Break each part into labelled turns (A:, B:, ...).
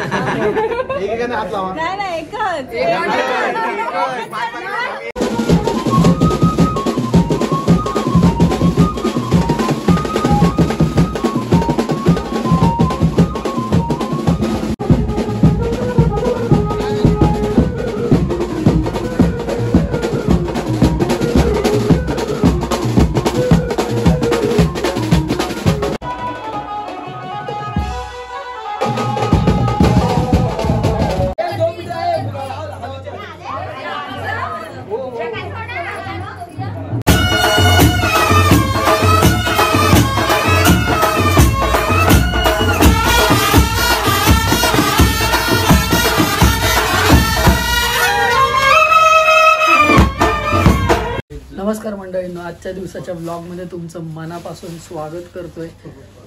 A: एकेकाने हात लावा.
B: नाही नाही एकच.
C: नमस्कार मंडळींनो, आजच्या दिवसाच्या ब्लॉगमध्ये तुमचं मनापासून स्वागत करतोय.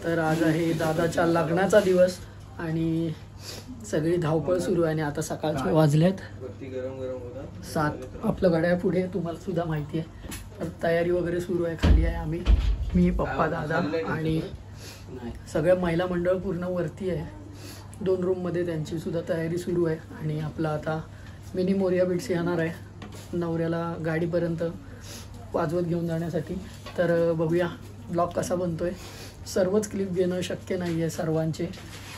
C: तर आज आहे दादाच्या लग्नाचा दिवस आणि सगळी धावपळ सुरू आहे आणि आता सकाळचे वाजलेत 7. आपलं गड्या पुढे तुम्हाला सुद्धा माहिती आहे. तर तयारी वगैरे सुरू आहे. खाली आहे आम्ही, मी, पप्पा, दादा आणि सगळ्या महिला मंडळ पूर्ण वरती आहे. 2 रूममध्ये त्यांची सुद्धा तयारी सुरू आहे. आणि आपला आता मिनी मोरिया बीट्स येणार आहे नवऱ्याला गाडीपर्यंत वाजवत घेऊन जाण्यासाठी. तर बघूया ब्लॉग कसा बनतोय. सर्वच क्लिप घेणं शक्य नाही आहे सर्वांचे,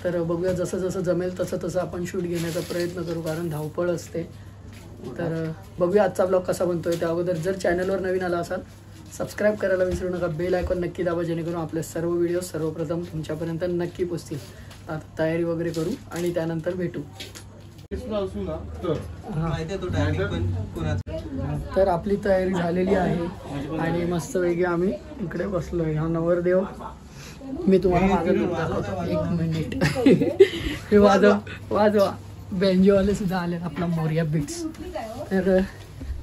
C: तर बघूया जसं जसं जमेल तसं तसं आपण शूट घेण्याचा प्रयत्न करू, कारण धावपळ असते. तर बघूया आजचा ब्लॉग कसा बनतोय. त्या अगोदर जर चॅनलवर नवीन आला असाल सबस्क्राईब करायला विसरू नका. बेल आयकॉन नक्की दाबा, जेणेकरून आपले सर्व व्हिडिओ सर्वप्रथम तुमच्यापर्यंत नक्की पोचतील. आता तयारी वगैरे करू आणि त्यानंतर भेटू. तर आपली तयारी झालेली आहे आणि मस्तपैकी आम्ही इकडे बसलोय. हा नवरदेव, मी तुम्हाला माझं लुक दाखवतो. 1 मिनिट. हे वाजवा बेंजोवाले सुद्धा आले, आपला मोरिया बीट्स. तर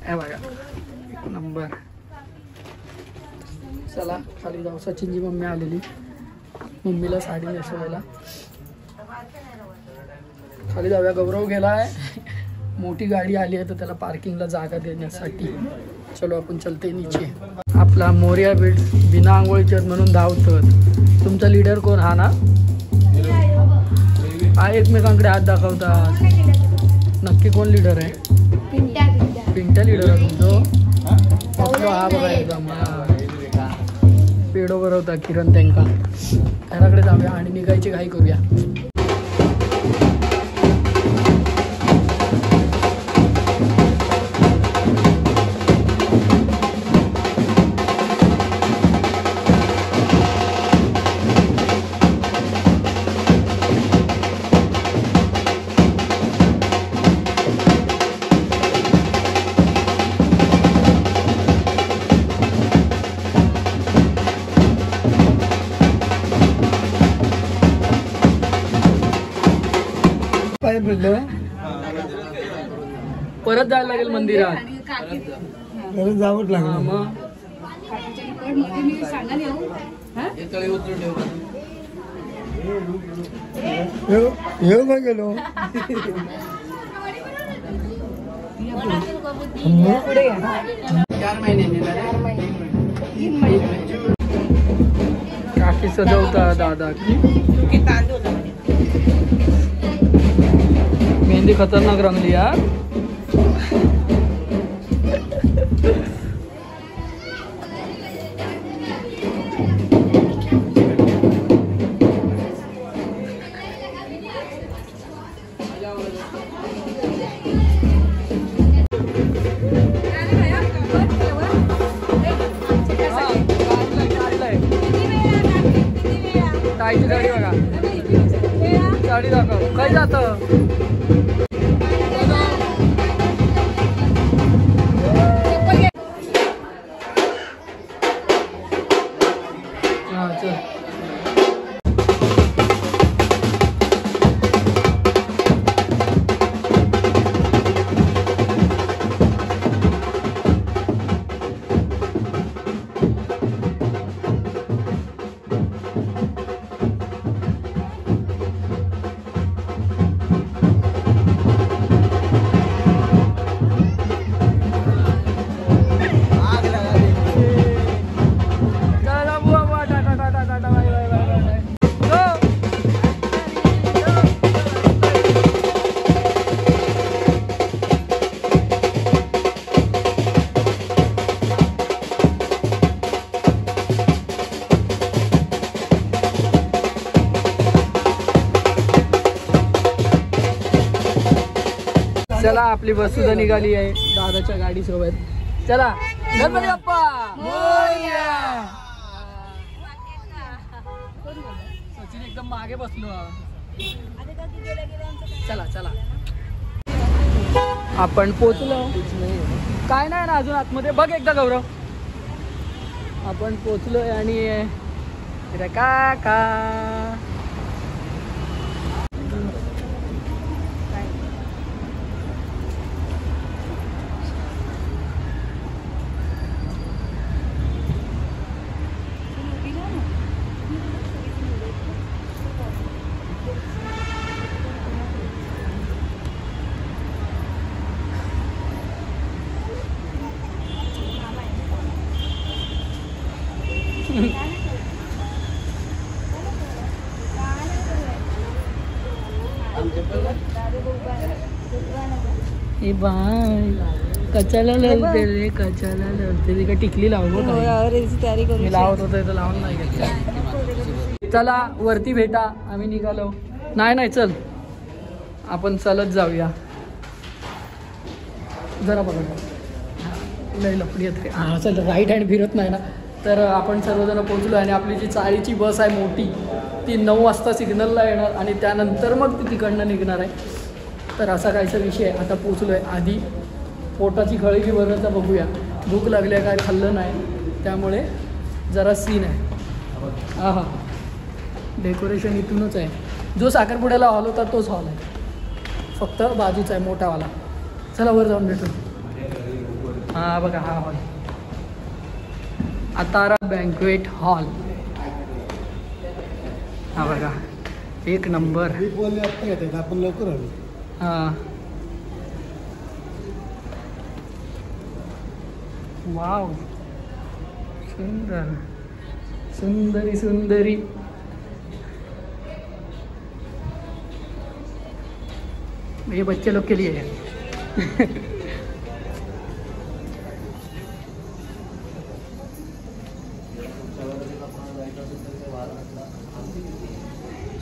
C: हे बघा 1 नंबर. चला खाली जाऊ. सचिनची मम्मी आलेली, मम्मीला साडी नेसवायला. खाली जाऊया. गौरव गेला आहे, मोठी गाडी आली आहे तर त्याला पार्किंगला जागा देण्यासाठी. चलो आपण चलते नीचे. आपला मोरिया बीट्स बिना आंघोळीचे म्हणून धावतात. तुमचा लीडर कोण? हा ना, हा एकमेकांकडे हात दाखवतात. नक्की कोण लीडर आहे? पिंट्या लीडर आहे तुमचं. हा बघा एकदम पेडो बरवता किरण त्यांका. घराकडे जाऊया आणि निघायची घाई करूया. परत जायला लागेल मंदिरात. परत जावंच लागलं. मग येऊ का गेलो. काकी सजवता दादा. मेहंदी खतरनाक रंगली यार. ताईची गाडी बघा, गाडी दाखव. काय जातं चला आपली बस सुद्धा निघाली आहे दादाच्या गाडी सोबत. चला गणपती बाप्पा मोरया. सचिन एकदम मागे बसलो. चला चला आपण पोचलो. काय नाही ना अजून आतमध्ये. बघ एकदा गौरव. आपण पोचलोय आणि काका ए बाय कचाला लवते रे कचाला लवते ती का टिकली लावू तयारी करू. मी लावत होतो तर लावून नाही घेतलं. चला वरती भेटा. आम्ही निघालो. नाही चल आपण चालत जाऊया. जरा बघा लय लपडी येत. हा चल राईट हँड फिरत नाही ना. तर आपण सर्वजण पोहोचलो आणि आपली जी चाळीची बस आहे मोठी ती 9 वाजता सिग्नलला येणार आणि त्यानंतर मग ती तिकडनं निघणार आहे. तर असा काहीचा विषय आहे. आता पोचलो आहे. आधी पोटाची खळगी भरण्याचा बघूया. भूक लागली आहे काय खाल्लं नाही त्यामुळे जरा सीन आहे. हा हा डेकोरेशन इथूनच आहे. जो साखरपुड्याला हॉल होता तोच हॉल आहे फक्त बाजूचा आहे मोठावाला. चला वर जाऊन भेटू. हा बघा हा हॉल अतारा बँक्वेट हॉल. हा बघा एक नंबर.
A: आपण लवकर
C: हां वाव सुंदर सुंदरी सुंदरी. ये बच्चे लोग के लिए है.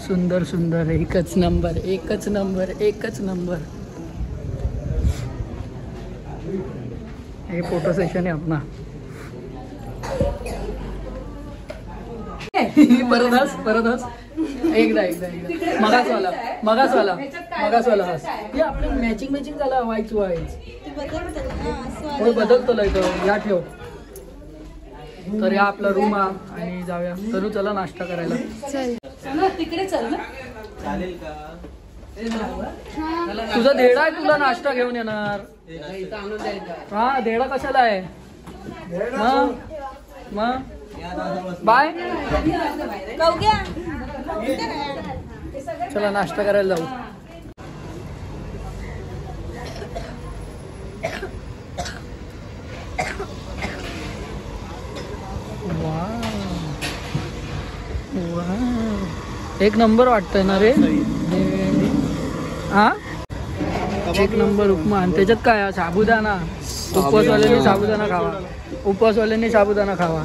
C: सुंदर सुंदर एकच नंबर एकच नंबर एकच नंबर. हे फोटो सेशन आहे अपना. परत एकदा मगाच वाला हस. हे आपलं मॅचिंग झाला. वाईच होय बदलतो इथं. या ठेव. तर या आपला रूम हा आणि जाऊया. तनु चला नाश्ता करायला. तिकडे चल ना. चालेल का. तुझा धेडा आहे तुला नाश्ता घेऊन येणार. हा धेडा कशाला आहे मग बाय. चला नाश्ता करायला जाऊ. एक नंबर वाटतंय ना रे. हा एक नंबर उपमा. आणि त्याच्यात काय साबुदाणा. उपवासवाल्यांनी साबुदाणा खावा.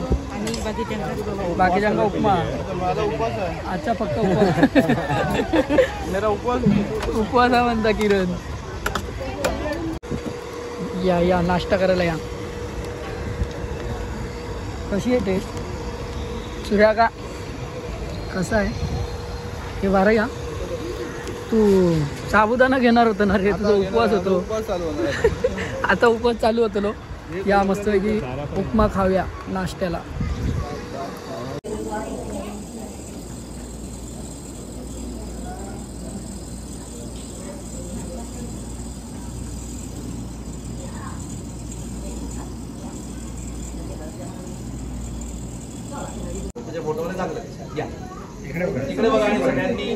C: बाकीच्यांना उपमा. अच्छा फक्त उपवास हा म्हणता किरण. या नाश्ता करायला या. कशी आहे टेस्ट सूर्या का कसं आहे हे बारा. या तू साबुदाणा घेणार होता ना रे. तुझा उपवास होतो. आता उपवास चालू होतो लो. या मस्तपैकी उपमा खाऊया नाश्त्याला.
A: इकडे बघा आणि सगळ्यांनी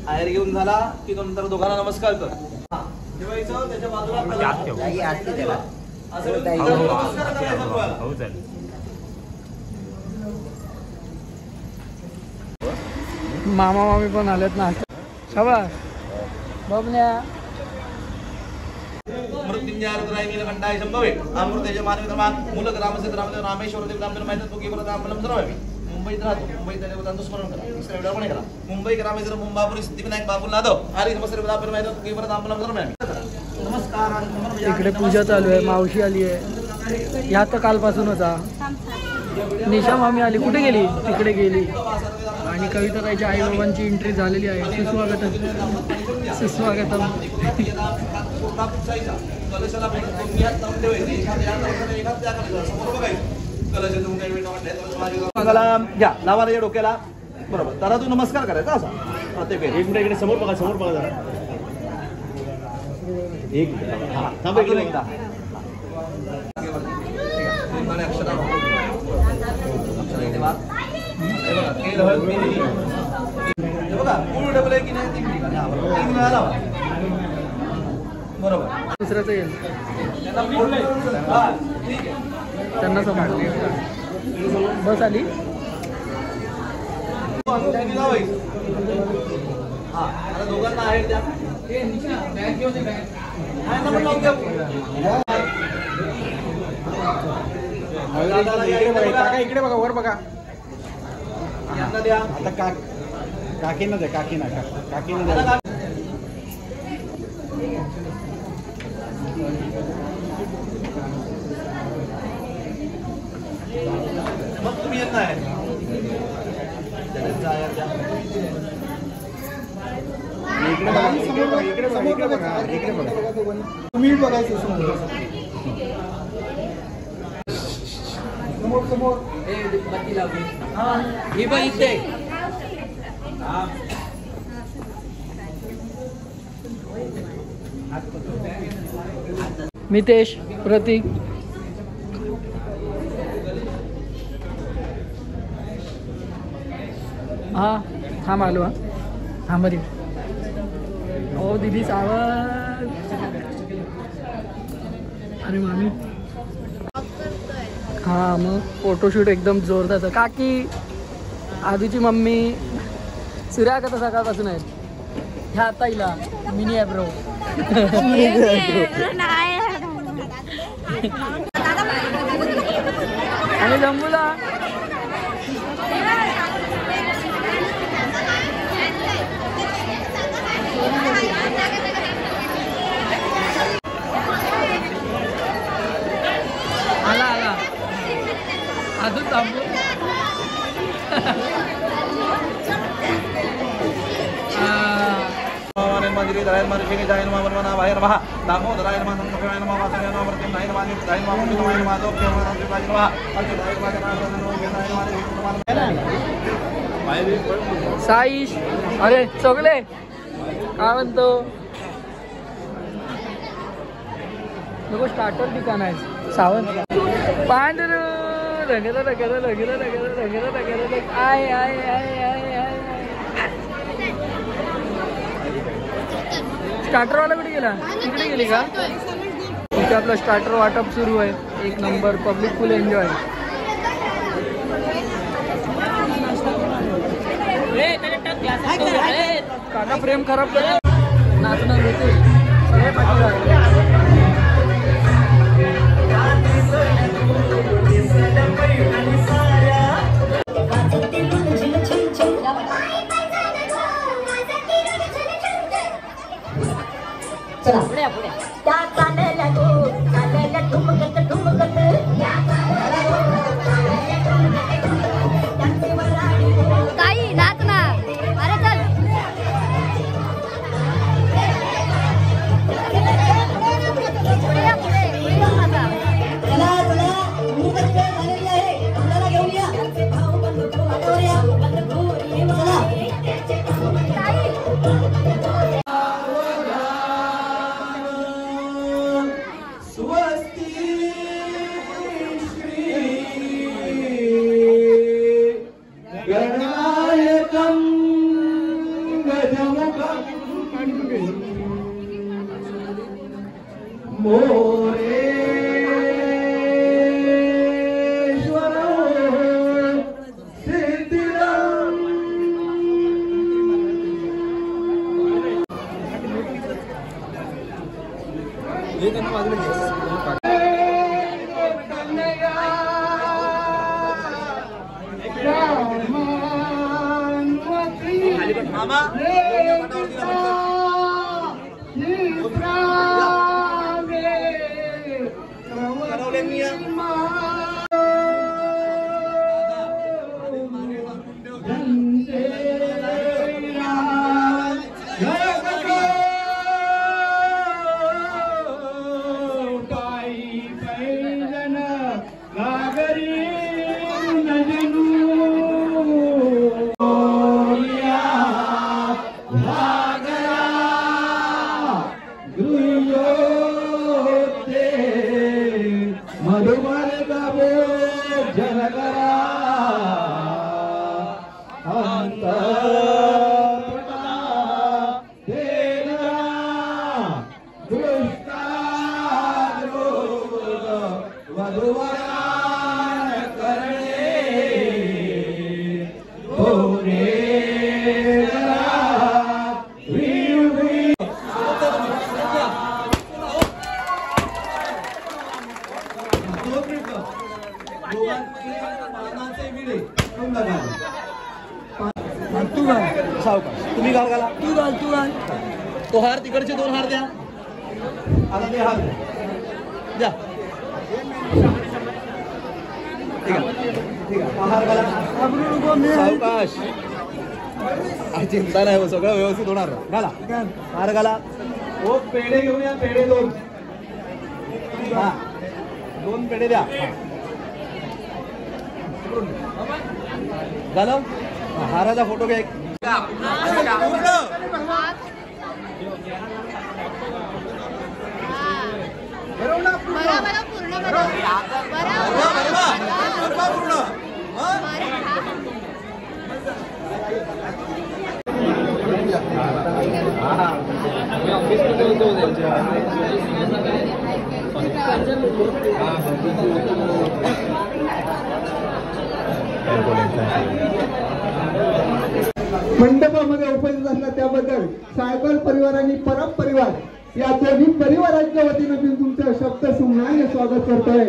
A: आयर घेऊन झाला की नंतर दोघांना नमस्कार कर. त्याच्या बाजूला
C: मामा मामी पण आलेत ना. शाबास बबन्या.
A: मृत्युंजय संभवे अमृतेज मानवी धर्मात मूलक रामसिद्ध रामदेव रामेश्वर देव रामदेव माहिती तो की परत आपण सर्व मुंबईत राहतो. मुंबईत देवतांचं स्मरण करा. तिसऱ्या व्हिडिओ पण करा. मुंबई ग्रामेश्वर मुंबापुरी सिद्धिविनायक बाबू नादव हरी नमस्कार विदापर माहिती की परत आपल्याला नमस्कार.
C: इकडे पूजा चालू आहे. मावशी आली आहे. ह्या तर कालपासून होता. निशा मामी आली. कुठे गेली? तिकडे गेली. आणि कविता ताईच्या आई बाबांची एंट्री झालेली आहे. सुस्वागतम सुस्वागतम.
A: घ्या लावा त्याच्या डोक्याला. बरोबर. तर तू नमस्कार करायचा असा प्रत्येक वेळी. एक इकडे समोर बघा. समोर बघा जरा. एक थांबा इकडे एकदा. बघा मूळ डबल आहे की नाही. 3 वेळा लावा. बरोबर.
C: दुसऱ्याचं येईल
A: ठीक आहे.
C: त्यांना समज बस आली.
A: हा आता दोघांना आहे द्या.
B: इकडे बघा वर बघा.
A: यांना द्या.
B: आता काकीना द्या. काकीना द्या.
A: मग तुम्ही येत नाही.
B: इकडे बघा. इकडे बघा. इकडे बघा. तुम्ही बघायचं समोर.
C: ही बघ इथे. मितेश, प्रतीक, हा थांब आलो. हा मध्ये. ओ दीदीचा आवाज. अरे मामी. हा मग फोटोशूट एकदम जोरदार. काकी, आधीची मम्मी, सूर्या का तर सकाळपासून आहेत. ह्या आता हिला मिनी ॲब्रो. आणि जम्बूला आला अजून थांबू.
A: मंदिरी दरायन मानुषिकी जायन मा वरमना बाहेर महा दामो दरायन मा संकटायन मा वासनायन मा वर्तिम नायन मा नितायन मा मुनिमायन मा दोक्य मा संकटायन मा अल्पदायन मा जनार्दनो गेनायन मा
C: साईश. अरे चोगले काय म्हणतो. नको स्टार्टर ठिकाण आहे. सावंत पांढरू रगेला आय आय आय आय आय. स्टार्टरवाला कुठे गेला? तिकडे गेली का? इथे आपलं स्टार्टर वाटप सुरू आहे. एक नंबर. पब्लिक फुल एन्जॉय. काका फ्रेम खराब कर. नाचणार होते सगळे पाठी.
D: चला पुढे त्या चालेल ठुमकत ताई नाच ना. अरे चल. पुढे या पुढे. चला झालेली आहे. आपल्याला घेऊया.
A: बाबा तुम्ही घाल घाला
C: तू घाल
A: तो हार तिकडचे 2 हार द्या आता ते हार द्या ठीक आहे हार घाला सावकाश चिंता नाही हो सगळं व्यवस्थित होणार घाला हार घाला ओ पेढे घेऊन या पेढे 2 हा 2 पेढे द्या घाला हाराचा फोटो घ्या एक
B: मंडपामध्ये उपस्थित असला त्याबद्दल सायकल परिवार आणि परम परिवार या दोन्ही परिवारांच्या वतीने मी तुमचं शब्द सुमनाने स्वागत करतोय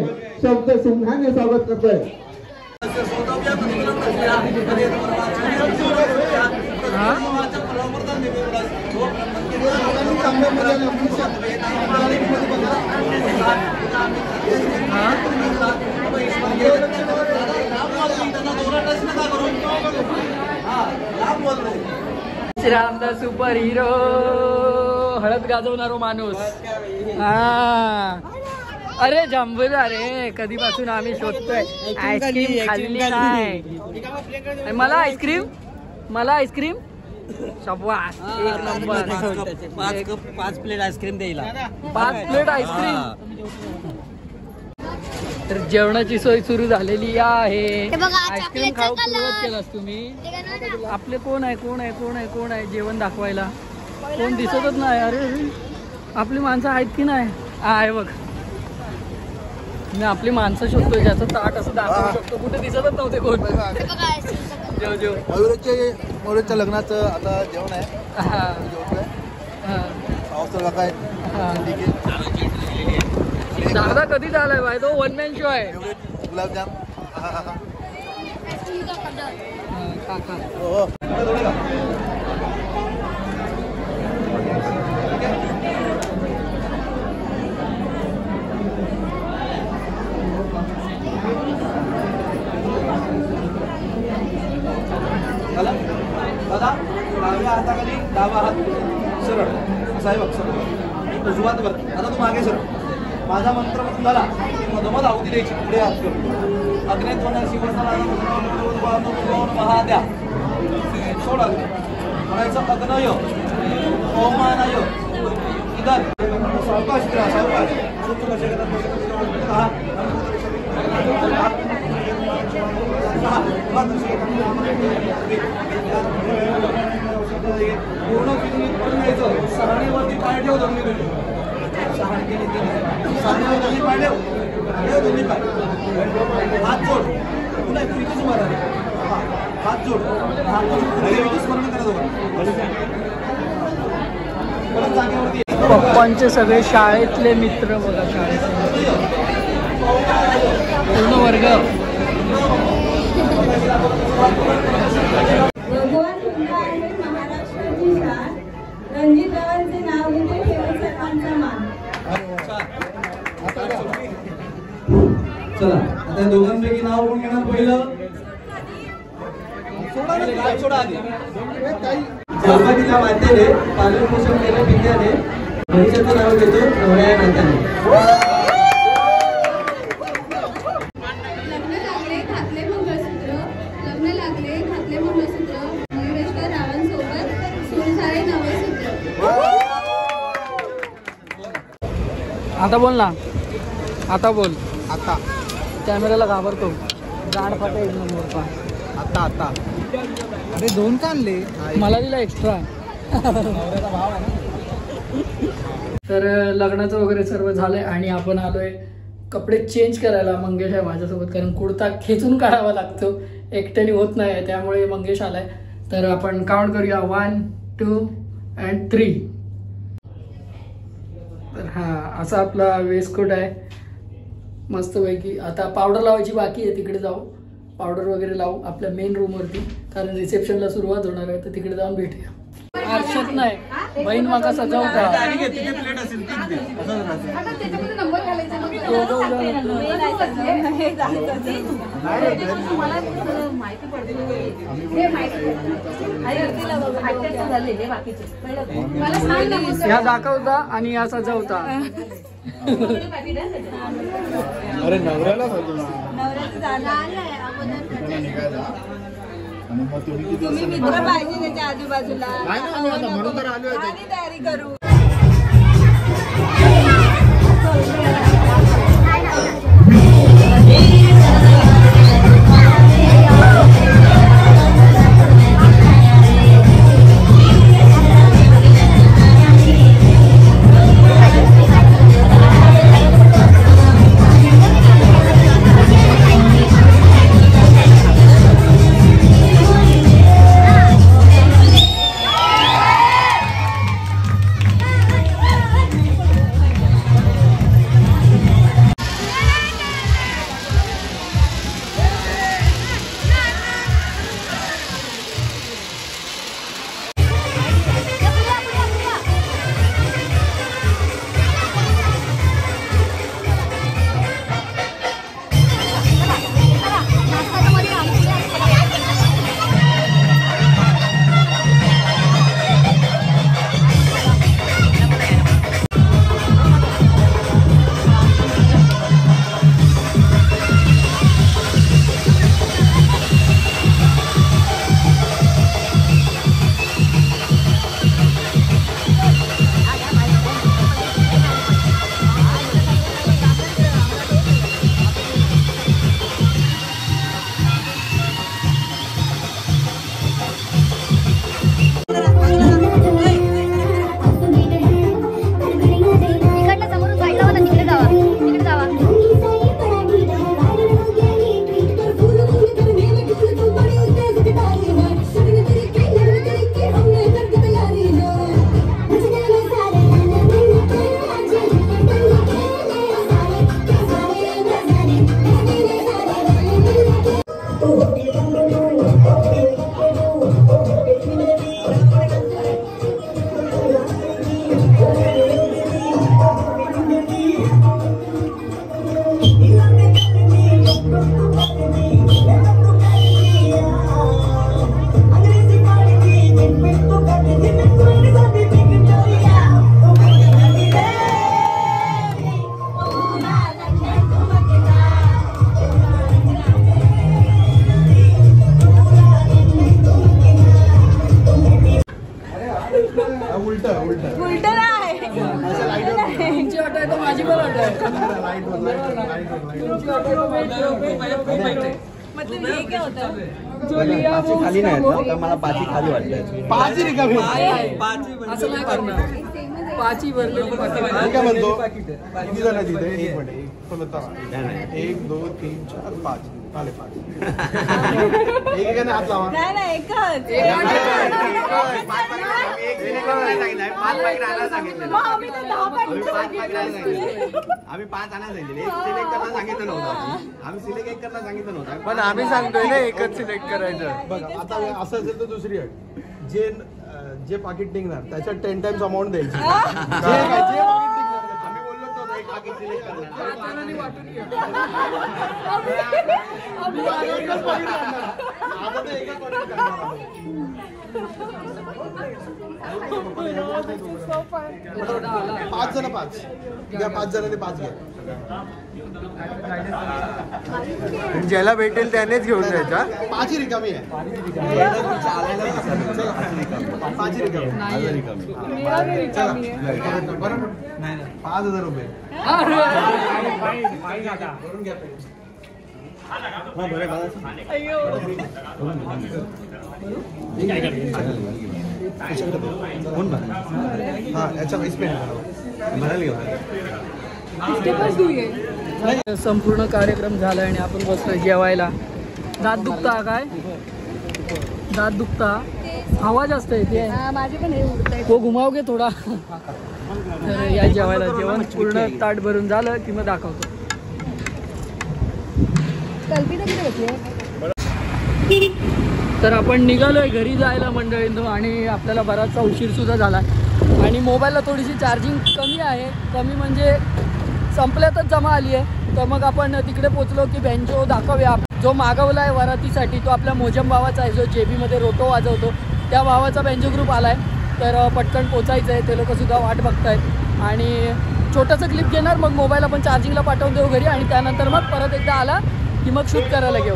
C: श्रीरामदा सुपर हिरो हळद गाजवणारो माणूस अरे जंबूला रे कधीपासून आम्ही शोधतोय आईस्क्रीम खाल्ली नाही मला आईस्क्रीम शाबास एक नंबर
E: 5 प्लेट आईस्क्रीम द्यायला
C: 5 प्लेट आईस्क्रीम तर जेवणाची सोय सुरू झालेली आहे आईस्क्रीम खाऊ सुरुवात केलास तुम्ही आपले कोण आहे जेवण दाखवायला कोण दिसतच नाही अरे आपली माणसं आहेत की नाही आहे बघ मी आपली माणसं शोधतोय ज्याचं ताट असं दाखवू शकतो कुठे दिसतच नव्हते कोण जेव
A: मयुरच्या लग्नाचं आता जेवण आहे काय
C: दादा कधी झालाय बाय तो 1 मॅन शो आहे
A: गुलाबजाम
C: काका
A: दादा डाव्या हाताखाली डावा हात सरळ असा आहे बघ सरळ उजवा हात वर आता तू मागे सरळ माझा मंत्र म्हणून झाला मधोमध आहुती द्यायची पुढे हात करून अग्नेत होणार महाद्या सोड अग्ने म्हणायचं अग्नय ओमानय इधर सावकाश करा सावकाश पूर्ण करून घ्यायचं सहाणीवरती पाय ठेव दोन्ही सहाणीवरती पाय ठेव दोन्ही पाय हात जोड पुन्हा इथंच उभा राहा हात जोड हात स्मरण करा परत जागेवरती
C: पप्पांचे सगळे शाळेतले मित्र बघा शाळेतले पूर्ण वर्ग
F: भगवान तुमचा आहे महाराष्ट्र
A: साहेब सोडा आधी.
B: गणपतीला मातेने पालन पोषण केलं विद्याने भविष्याचं नाव घेतो नवऱ्या नात्याने.
F: लग्न लागले घातले मंगळसूत्र, लग्न लागले घातले मंगळसूत्र, मयुरेश्वर रावांसोबत सूर झाले नवसूत्र.
C: आता बोल ना, आता बोल.
B: आता
C: कॅमेराला घाबरतो. जाड फाटा एक नंबर.
B: आता आता अरे 2 का आणले?
C: मला दिला एक्स्ट्रा. तर लग्नाचं वगैरे सर्व झालंय आणि आपण आलोय कपडे चेंज करायला. मंगेश आहे माझ्यासोबत, कारण कुर्ता खेचून काढावा लागतो, एकट्याने होत नाही, त्यामुळे मंगेश आलाय. तर आपण काउंट करूया 1 2 and 3. तर हा असा आपला वेस्टकोट आहे मस्तपैकी. आता पावडर लावायची बाकी आहे, तिकडे जाऊ पावडर वगैरे लावू आपल्या मेन रूमवरती, कारण रिसेप्शनला सुरुवात होणार आहे. तर तिकडे जाऊन भेटूया. हर्षद नाही बहीण माका सजावता. ह्या दाखवता आणि या सजवता.
B: अरे नवऱ्याला
G: तुम्ही मित्र पाहिजे त्याच्या आजूबाजूला
B: म्हणून तर आलो
G: तयारी करू.
E: खाली नाही मला पाची खाली वाटतं.
B: पाची रिकामी
C: असं नाही करणार. पाची भरलेली
B: काय म्हणतो किती जण तिथे? एक मिनिट 1 2 3 4 5 आले 5. एकाने हात लावा.
G: नाही एकच.
E: आम्ही 5 आणायला सांगितले. सिलेक्ट करायला सांगितलं नव्हतं. आम्ही सिलेक्ट करायला सांगितलं नव्हतं.
B: पण आम्ही सांगतोय ना एकच सिलेक्ट करायचं. बघ आता असं असेल तर दुसरी अट, जे पाकिट निघणार त्याच्यात 10 टाइम्स अमाऊंट द्यायची. जे पाकिट निघणार
E: आम्ही बोललो नव्हतो एक पाकिट सिलेक्ट करणार.
B: आता तर एका कॉर्नर करणार आम्ही. पाच जण पाच घ्या, 5 जणांनी 5 घ्या.
E: ज्याला भेटेल त्यानेच घेऊन जायचा.
B: 5 रिकामी आहे. 5 रिकामी. चला बरोबर. 5,000 रुपये. करून घ्या. हा याच्या
C: संपूर्ण कार्यक्रम झाला आणि आपण बसलो जेवायला. दात दुखता काय? दात दुखता? हवा जास्त येते.
F: माझे पण हे उडत
C: तो घुमावगे थोडा. तर या जेवायला जेवण पूर्ण ताट भरून झालं की मग दाखवतो.
F: कल्पिता किती बसली?
C: तर आपण निघालोय घरी जायला मंडळींनो आणि आपल्याला बराचसा उशीर सुद्धा झाला आणि मोबाईलला थोडीशी चार्जिंग कमी आहे. कमी म्हणजे संपल्यातच जमा आली आहे. तर मग आपण तिकडे पोचलो की बेंचो दाखवूया. जो मागवला आहे वरातीसाठी तो आपल्या मोजम भावाचा आहे, जो जेबीमध्ये रोटो वाजवतो त्या भावाचा बेंचो ग्रुप आला आहे. तर पटकन पोचायचं आहे. ते लोकंसुद्धा वाट बघतायत आणि छोटंसं क्लिप घेणार, मग मोबाईल आपण चार्जिंगला पाठवून देऊ घरी आणि त्यानंतर मग परत एकदा आला की मग शूट करायला घेऊ.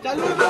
B: चालू